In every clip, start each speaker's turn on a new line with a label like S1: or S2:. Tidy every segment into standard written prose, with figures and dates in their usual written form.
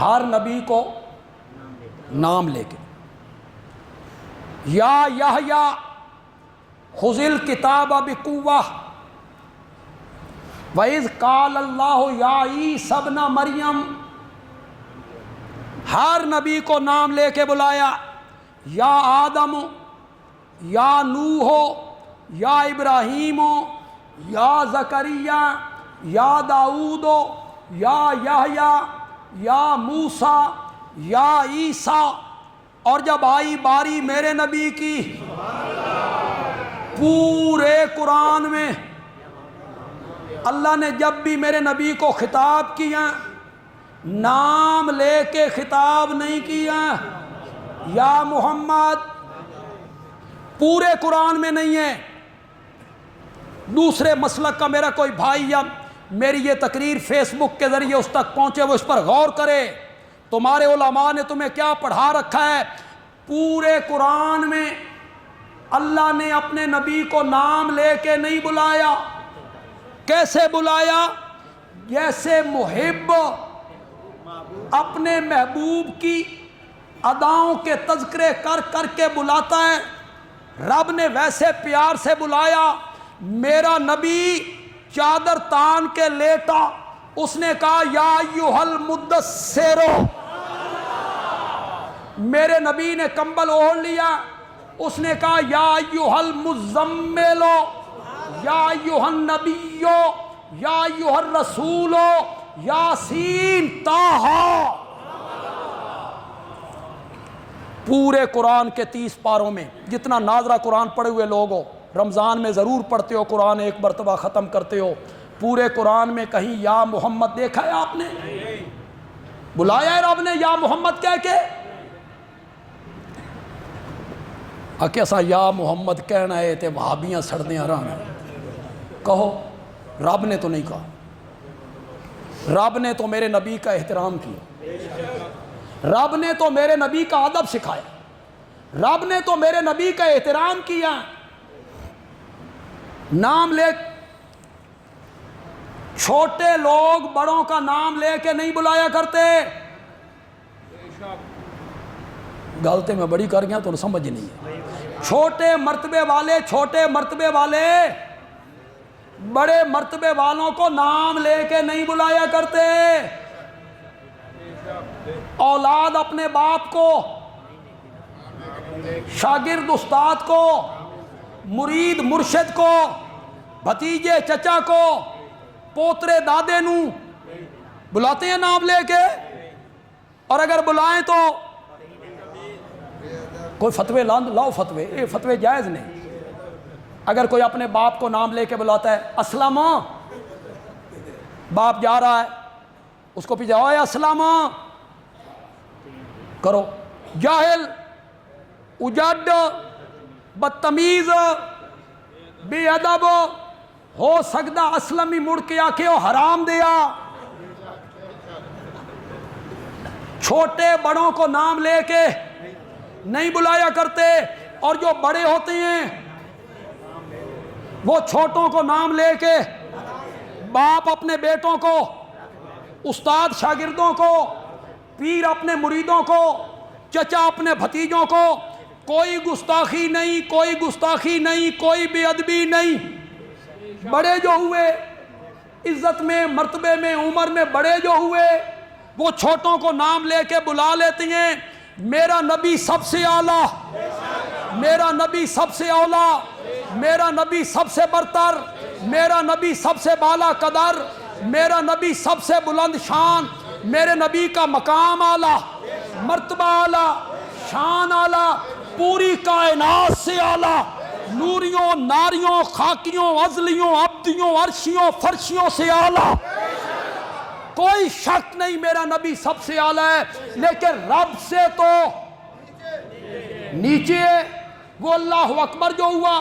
S1: ہر نبی کو نام لے کے، یا یحییٰ خذ الکتاب بقوہ وَإِذْ قَالَ اللَّهُ يَا عِیسیٰ ابْنَ مَرْیَم، ہر نبی کو نام لے کے بلایا، یا آدم، یا نوح، یا ابراہیم، یا زکریا، یا داؤد، یا یحییٰ، یا موسیٰ، یا عیسیٰ۔ اور جب آئی باری میرے نبی کی، پورے قرآن میں اللہ نے جب بھی میرے نبی کو خطاب کیا، نام لے کے خطاب نہیں کیا، یا محمد، پورے قرآن میں نہیں ہے۔ دوسرے مسلک کا میرا کوئی بھائی یا میری یہ تقریر فیس بک کے ذریعے اس تک پہنچے، وہ اس پر غور کرے۔ تمہارے علماء نے تمہیں کیا پڑھا رکھا ہے؟ پورے قرآن میں اللہ نے اپنے نبی کو نام لے کے نہیں بلایا۔ کیسے بلایا؟ جیسے محب اپنے محبوب کی اداؤں کے تذکرے کر کر کے بلاتا ہے، رب نے ویسے پیار سے بلایا۔ میرا نبی چادر تان کے لیٹا، اس نے کہا یا ایھا المدثر، میرے نبی نے کمبل اوڑھ لیا، اس نے کہا یا ایھا المزمل، یا ایھا النبی، یا ایھا الرسول، یاسین طٰہٰ۔ پورے قرآن کے 30 پاروں میں، جتنا ناظرہ قرآن پڑھے ہوئے لوگ ہو، رمضان میں ضرور پڑھتے ہو قرآن، ایک مرتبہ ختم کرتے ہو، پورے قرآن میں کہیں یا محمد دیکھا ہے آپ نے؟ بلایا ہے رب نے یا محمد کہہ کے؟ کیسا یا محمد کہنا ہے تے وہابیاں سڑنے آرام ہیں؟ کہو، رب نے تو نہیں کہا۔ رب نے تو میرے نبی کا احترام کیا، رب نے تو میرے نبی کا ادب سکھایا، رب نے تو میرے نبی کا احترام کیا۔ نام لے، چھوٹے لوگ بڑوں کا نام لے کے نہیں بلایا کرتے۔ غلطی میں بڑی کر گیا تو سمجھ نہیں ہے۔ چھوٹے مرتبے والے، چھوٹے مرتبے والے بڑے مرتبے والوں کو نام لے کے نہیں بلایا کرتے۔ اولاد اپنے باپ کو، شاگرد استاد کو، مرید مرشد کو، بھتیجے چچا کو، پوترے دادے نو بلاتے ہیں نام لے کے، اور اگر بلائیں تو کوئی فتوے لاؤ، فتوے، یہ فتوے جائز نہیں۔ اگر کوئی اپنے باپ کو نام لے کے بلاتا ہے، اسلام، باپ جا رہا ہے، اس کو پیچھے اوے اسلام کرو، جاہل، اجڈ، بدتمیز، بے ادب، ہو سکتا اسلم ہی مڑ کے آکے وہ حرام دیا۔ چھوٹے بڑوں کو نام لے کے نہیں بلایا کرتے، اور جو بڑے ہوتے ہیں وہ چھوٹوں کو نام لے کے، باپ اپنے بیٹوں کو، استاد شاگردوں کو، پیر اپنے مریدوں کو، چچا اپنے بھتیجوں کو، کوئی گستاخی نہیں، کوئی گستاخی نہیں، کوئی بے ادبی نہیں۔ بڑے جو ہوئے عزت میں، مرتبے میں، عمر میں بڑے جو ہوئے، وہ چھوٹوں کو نام لے کے بلا لیتے ہیں۔ میرا نبی سب سے اعلیٰ، میرا نبی سب سے اولیٰ، میرا نبی سب سے برتر، میرا نبی سب سے بالا قدر، میرا نبی سب سے بلند شان، میرے نبی کا مقام اعلیٰ، مرتبہ اعلیٰ، شان اعلیٰ، پوری کائنات سے اعلیٰ، نوریوں، ناریوں، خاکیوں، ازلیوں، ابدیوں، عرشیوں، فرشیوں سے اعلیٰ۔ کوئی شک نہیں میرا نبی سب سے اعلیٰ ہے، لیکن رب سے تو نیچے ہے۔ وہ اللہ اکبر جو ہوا،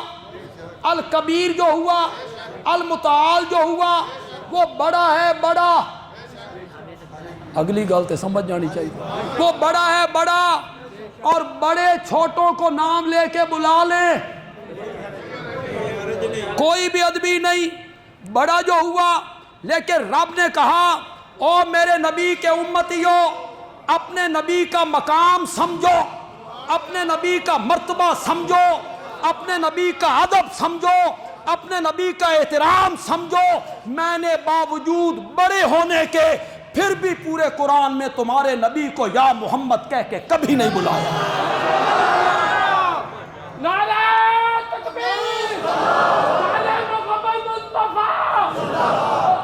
S1: الکبیر جو ہوا، المتعال جو ہوا، وہ بڑا ہے، بڑا۔ اگلی گل تے سمجھ جانی چاہیے، وہ بڑا ہے، بڑا، اور بڑے چھوٹوں کو نام لے کے بلا لیں، کوئی بھی ادبی نہیں۔ بڑا جو ہوا، لیکن رب نے کہا او میرے نبی کے امتیوں، اپنے نبی کا مقام سمجھو، اپنے نبی کا مرتبہ سمجھو، اپنے نبی کا ادب سمجھو، اپنے نبی کا احترام سمجھو۔ میں نے باوجود بڑے ہونے کے پھر بھی پورے قرآن میں تمہارے نبی کو یا محمد کہہ کے کبھی نہیں بلایا۔
S2: نعرہ تکبیر، نعرہ محمد مصطفیٰ،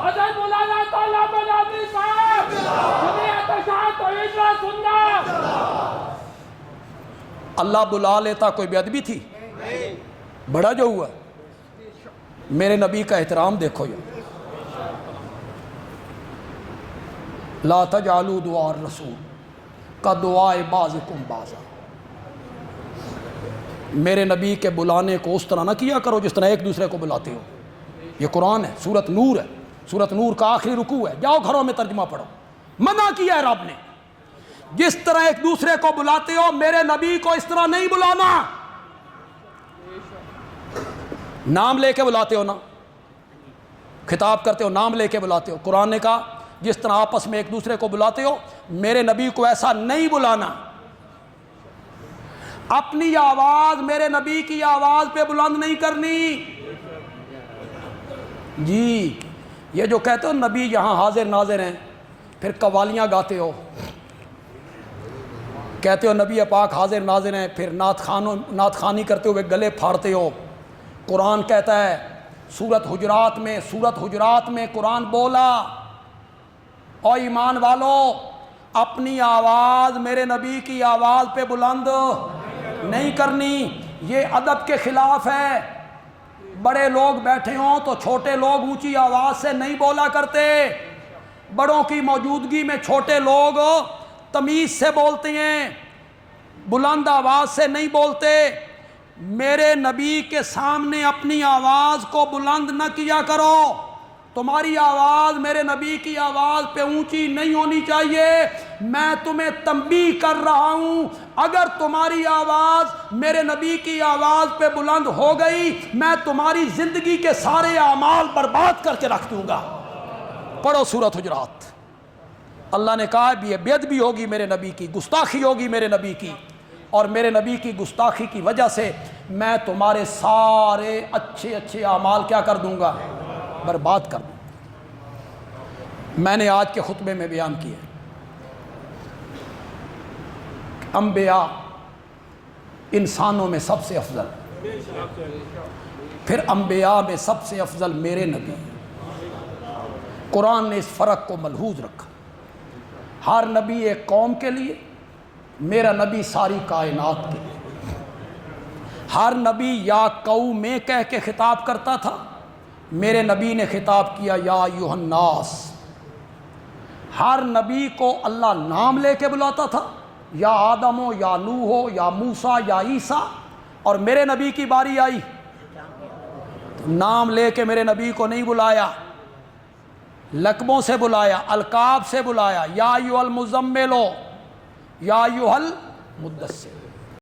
S2: حضرت مولانا طلب العزیز صاحب، جمعیت اشاعت توحید و سنت۔
S1: اللہ بلا لیتا کوئی بے ادبی تھی؟ بڑا جو ہوا میرے نبی کا احترام دیکھو۔ یہ لا تجعلوا دعاء الرسول کدعاء بعضکم بعضا، میرے نبی کے بلانے کو اس طرح نہ کیا کرو جس طرح ایک دوسرے کو بلاتے ہو۔ یہ قرآن ہے، سورۃ نور ہے، سورۃ نور کا آخری رکوع ہے، جاؤ گھروں میں ترجمہ پڑھو۔ منع کیا ہے رب نے، جس طرح ایک دوسرے کو بلاتے ہو میرے نبی کو اس طرح نہیں بلانا۔ نام لے کے بلاتے ہو نا، خطاب کرتے ہو نام لے کے بلاتے ہو۔ قرآن نے کہا جس طرح آپس میں ایک دوسرے کو بلاتے ہو میرے نبی کو ایسا نہیں بلانا۔ اپنی آواز میرے نبی کی آواز پہ بلند نہیں کرنی۔ جی یہ جو کہتے ہو نبی یہاں حاضر ناظر ہیں، پھر قوالیاں گاتے ہو، کہتے ہو نبی پاک حاضر ناظر ہیں، پھر نعت خوانی کرتے ہوئے گلے پھاڑتے ہو۔ قرآن کہتا ہے سورۃ حجرات میں قرآن بولا، او ایمان والو اپنی آواز میرے نبی کی آواز پہ بلند نہیں کرنی، یہ ادب کے خلاف ہے۔ بڑے لوگ بیٹھے ہوں تو چھوٹے لوگ اونچی آواز سے نہیں بولا کرتے، بڑوں کی موجودگی میں چھوٹے لوگ تمیز سے بولتے ہیں، بلند آواز سے نہیں بولتے۔ میرے نبی کے سامنے اپنی آواز کو بلند نہ کیا کرو۔ تمہاری آواز میرے نبی کی آواز پہ اونچی نہیں ہونی چاہیے۔ میں تمہیں تنبیہ کر رہا ہوں، اگر تمہاری آواز میرے نبی کی آواز پہ بلند ہو گئی میں تمہاری زندگی کے سارے اعمال برباد کر کے رکھ دوں گا۔ پڑھو سورۃ حجرات۔ اللہ نے کہا بھی یہ بے ادبی ہوگی میرے نبی کی، گستاخی ہوگی میرے نبی کی، اور میرے نبی کی گستاخی کی وجہ سے میں تمہارے سارے اچھے اعمال کیا کر دوں گا؟ برباد کر دوں۔ میں نے آج کے خطبے میں بیان کیا انبیاء انسانوں میں سب سے افضل، پھر انبیاء میں سب سے افضل میرے نبی۔ قرآن نے اس فرق کو ملحوظ رکھا، ہر نبی ایک قوم کے لیے، میرا نبی ساری کائنات کے لیے۔ ہر نبی یا قوم کہہ کے خطاب کرتا تھا، میرے نبی نے خطاب کیا یا ایھا الناس۔ ہر نبی کو اللہ نام لے کے بلاتا تھا، یا آدم ہو یا نوح ہو یا موسیٰ یا عیسیٰ، اور میرے نبی کی باری آئی تو نام لے کے میرے نبی کو نہیں بلایا، لقبوں سے بلایا، القاب سے بلایا، یا ایھا المزمل یا ایھا المدثر۔